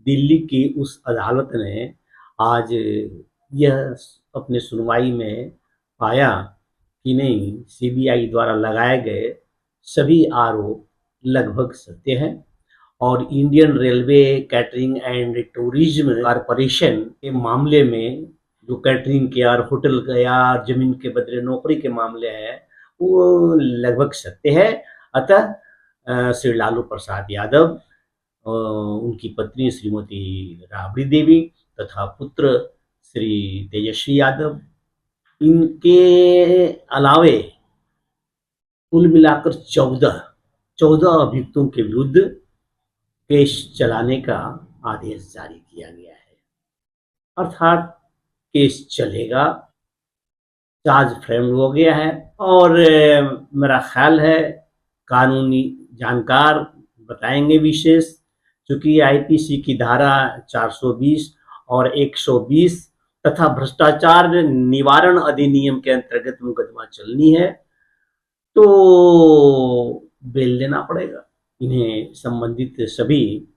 दिल्ली की उस अदालत ने आज यह अपने सुनवाई में पाया कि नहीं, सीबीआई द्वारा लगाए गए सभी आरोप लगभग सत्य हैं और Indian railway catering and tourism corporation के मामले में जो कैटरिंग के और होटल का या जमीन के बदले नौकरी के मामले हैं वो लगभग सत्य है। अतः श्री लालू प्रसाद यादव, उनकी पत्नी श्रीमती राबड़ी देवी तथा पुत्र श्री तेजस्वी यादव, इनके अलावे कुल मिलाकर 14 अभियुक्तों के विरुद्ध केस चलाने का आदेश जारी किया गया है। अर्थात केस चलेगा, चार्ज फ्रेम हो गया है और मेरा ख्याल है कानूनी जानकार बताएंगे विशेष, चूंकि आईपीसी की धारा 420 और 120 तथा भ्रष्टाचार निवारण अधिनियम के अंतर्गत मुकदमा चलनी है तो बेल देना पड़ेगा। इन्हें संबंधित सभी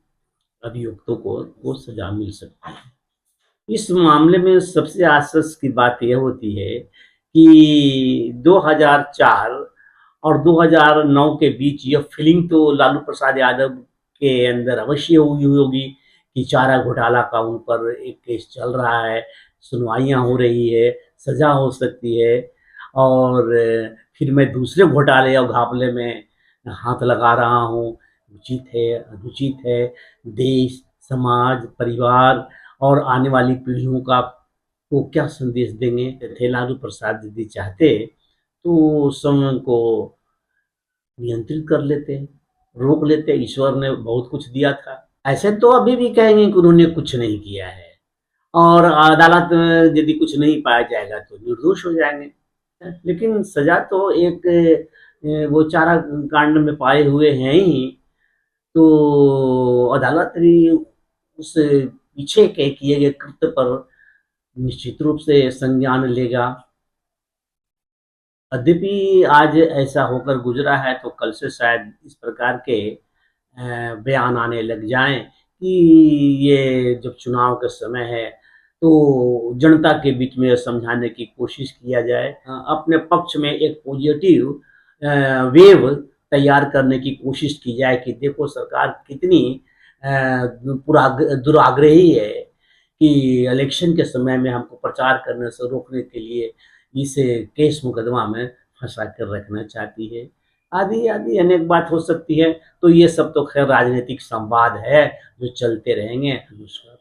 अभियुक्तों को सजा मिल सकती है। इस मामले में सबसे आश्चर्य की बात यह होती है कि 2004 और 2009 के बीच यह फीलिंग तो लालू प्रसाद यादव के अंदर अवश्य हुई होगी कि चारा घोटाला का उन पर एक केस चल रहा है, सुनवाइयाँ हो रही है, सजा हो सकती है और फिर मैं दूसरे घोटाले या घापले में हाथ लगा रहा हूँ। उचित है, अनुचित है, देश, समाज, परिवार और आने वाली पीढ़ियों को क्या संदेश देंगे। थे लालू प्रसाद यदि चाहते तो समय को नियंत्रित कर लेते, रोक लेते। ईश्वर ने बहुत कुछ दिया था। ऐसे तो अभी भी कहेंगे कि उन्होंने कुछ नहीं किया है और अदालत में यदि कुछ नहीं पाया जाएगा तो निर्दोष हो जाएंगे। लेकिन सजा तो एक वो चारा कांड में पाए हुए हैं ही, तो अदालत भी उस पीछे के किए गए कृत्य पर निश्चित रूप से संज्ञान लेगा। यद्यपि आज ऐसा होकर गुजरा है तो कल से शायद इस प्रकार के बयान आने लग जाएं कि ये जब चुनाव का समय है तो जनता के बीच में समझाने की कोशिश किया जाए, अपने पक्ष में एक पॉजिटिव वेव तैयार करने की कोशिश की जाए कि देखो सरकार कितनी दुराग्रही है कि इलेक्शन के समय में हमको प्रचार करने से रोकने के लिए इसे केस मुकदमा में फंसा कर रखना चाहती है। आदि आदि अनेक बात हो सकती है। तो ये सब तो खैर राजनीतिक संवाद है जो चलते रहेंगे। नमस्कार।